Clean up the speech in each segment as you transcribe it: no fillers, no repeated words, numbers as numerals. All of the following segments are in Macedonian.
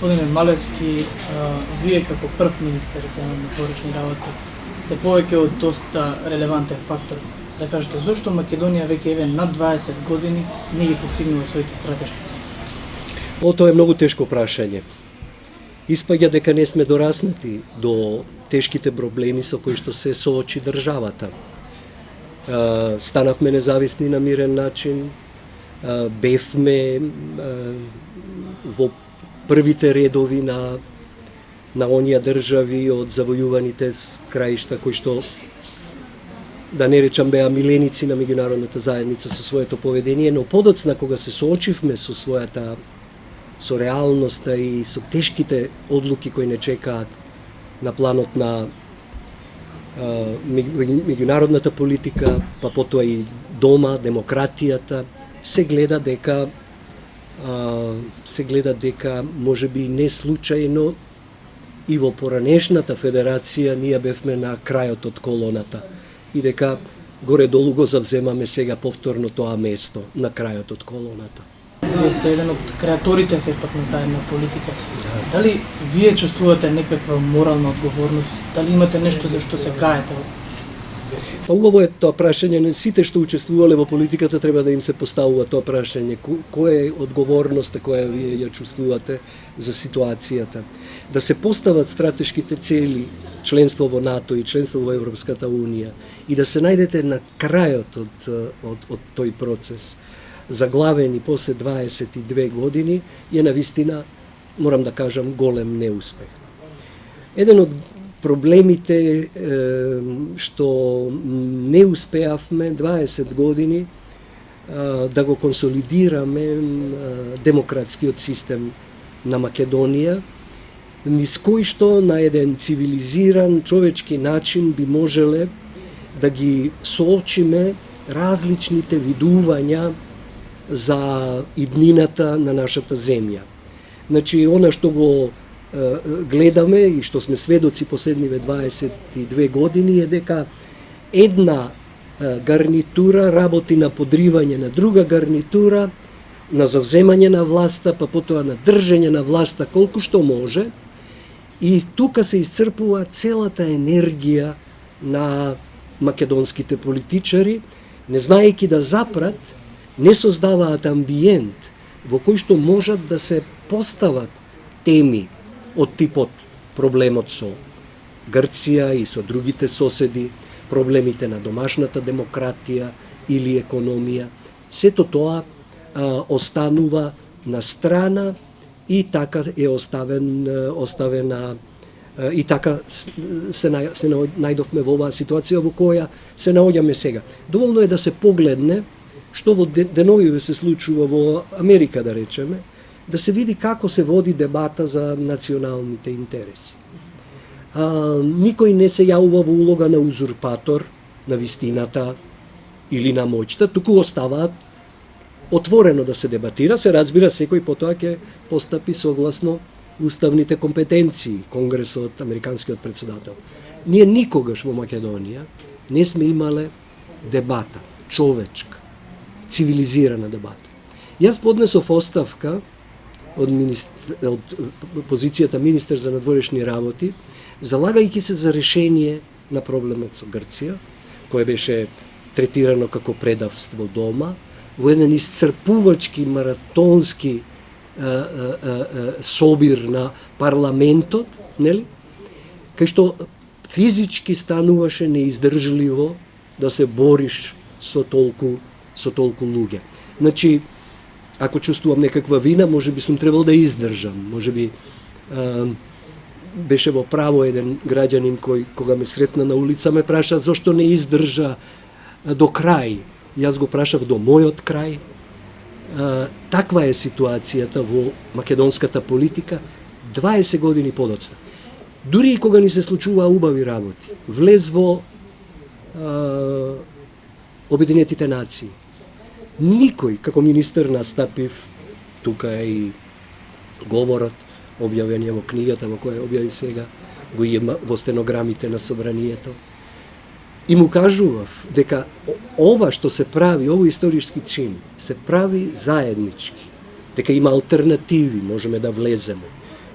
Господине Малевски, вие како прв министер за надворешни работи сте повеќе од доста релевантен фактор. Да кажете, зошто Македонија веќе еве над 20 години не ги постигнува своите стратешки цели? Тоа е многу тешко прашање. Испаѓа дека не сме дораснати до тешките проблеми со кои што се соочи државата. Станавме независни на мирен начин, бевме во првите редови на оние држави од завојуваните краишта кои што, да не речам, беа миленици на меѓународната заедница со своето поведение, но подоцна кога се соочивме со реалноста и со тешките одлуки кои не чекаат на планот на меѓународната политика, па потоа и дома, демократијата, се гледа дека можеби не случајно и во поранешната федерација ние бевме на крајот од колоната и дека горе-долу го завземаме сега повторно тоа место на крајот од колоната. Вие сте еден од креаторите сепак на таа една политика. Дали вие чувствувате некаква морална одговорност? Дали имате нешто за што се каете? Па убаво е тоа прашање, сите што учествувале во политиката треба да им се поставува тоа прашање. Која е одговорноста која вие ја чувствувате за ситуацијата? Да се постават стратешките цели, членство во НАТО и членство во Европската Унија и да се најдете на крајот од тој процес, заглавени после 22 години, е навистина, морам да кажам, голем неуспех. Еден од проблемите што не успеавме 20 години да го консолидираме демократскиот систем на Македонија, низ кој што на еден цивилизиран човечки начин би можеле да ги соочиме различните видувања за иднината на нашата земја. Значи, она што го гледаме и што сме сведоци последниве 22 години е дека една гарнитура работи на подривање на друга гарнитура, на завземање на власта, па потоа на држење на власта колку што може, и тука се исцрпува целата енергија на македонските политичари, не знаејќи да запрат, не создаваат амбиент во кој што можат да се постават теми од типот проблемот со Грција и со другите соседи, проблемите на домашната демократија или економија. Сето тоа останува на страна и така е оставена и така се најдовме во оваа ситуација во која се наоѓаме сега. Доволно е да се погледне што во деновиве се случува во Америка, да речеме, да се види како се води дебата за националните интереси. Никој не се јавува во улога на узурпатор на вистината или на моќта, туку оставаат отворено да се дебатира, се разбира секој потоа ќе постапи согласно уставните компетенции, Конгресот, американскиот председател. Ние никогаш во Македонија не сме имале дебата, човечка, цивилизирана дебата. Јас поднесов оставка од позицијата министер за надворешни работи, залагајќи се за решение на проблемот со Грција, кој беше третирано како предавство дома, во еден исцрпувачки маратонски собир на парламентот, нели? Кај што физички стануваше неиздржливо да се бориш со толку луѓе. Значи, ако чувствувам некаква вина, може би сум требал да издржам. Може би беше во право еден граѓанин кој, кога ме сретна на улица, ме праша зошто не издржа до крај. Јас го прашав до мојот крај. Таква е ситуацијата во македонската политика 20 години подоцна. Дури и кога ни се случуваа убави работи, влез во Обединетите нации, никој, како министер настапив, тука е и говорот, објавен е во книгата во која објави сега, го има во стенограмите на собранието, и му кажував дека ова што се прави, овој историски чин, се прави заеднички, дека има алтернативи, можеме да влеземе,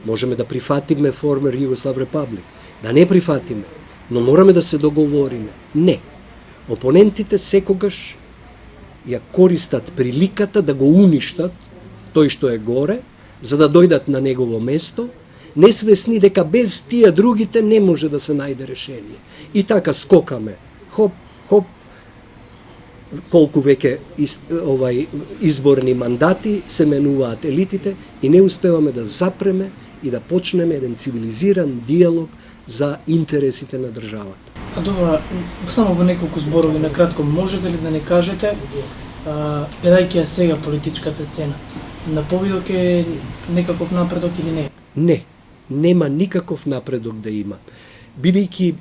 Можеме да прифатиме формер Югослав Репаблик, да не прифатиме, но мораме да се договориме. Не. Опонентите секогаш ја користат приликата да го уништат тој што е горе, за да дојдат на негово место, несвесни дека без тие другите не може да се најде решение. И така скокаме. Хоп, хоп, колку веќе изборни мандати се менуваат елитите и не успеваме да запреме и да почнеме еден цивилизиран диалог за интересите на државата. А добро, само во неколку зборови на кратко, можете ли да не кажете, гледајќи ја сега политичката сцена, на повидок е некаков напредок или не? Не, нема никаков напредок да има. Бидејќи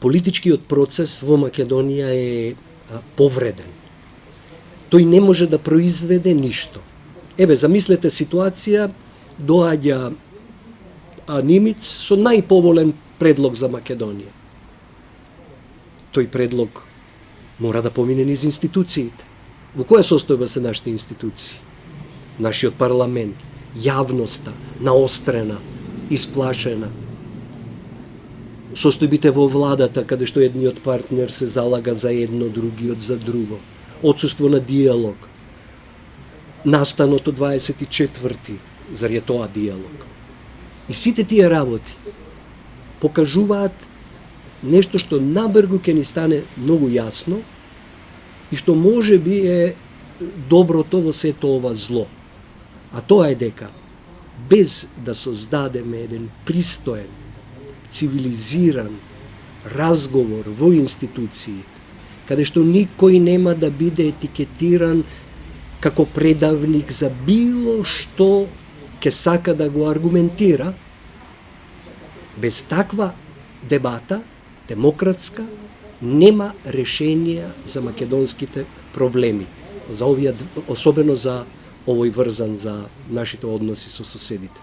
политичкиот процес во Македонија е повреден. Тој не може да произведе ништо. Еве, замислете ситуација, доаѓа Нимиц со најповолен предлог за Македонија. Тој предлог мора да помине низ институциите. Во која состојба се нашите институции? Нашиот парламент, јавноста, наострена, исплашена. Состојбите во владата, каде што едниот партнер се залага за едно, другиот за друго. Отсуство на диалог. Настаното 24-ти, зар е тоа диалог? И сите тие работи покажуваат нешто што набрзо ќе ни стане многу јасно и што може би е доброто во сето ова зло. А тоа е дека без да создадеме еден пристоен, цивилизиран разговор во институциите, каде што никој нема да биде етикетиран како предавник за било што ќе сака да го аргументира, без таква дебата, демократска, нема решенија за македонските проблеми, за овие, особено за овој врзан за нашите односи со соседите.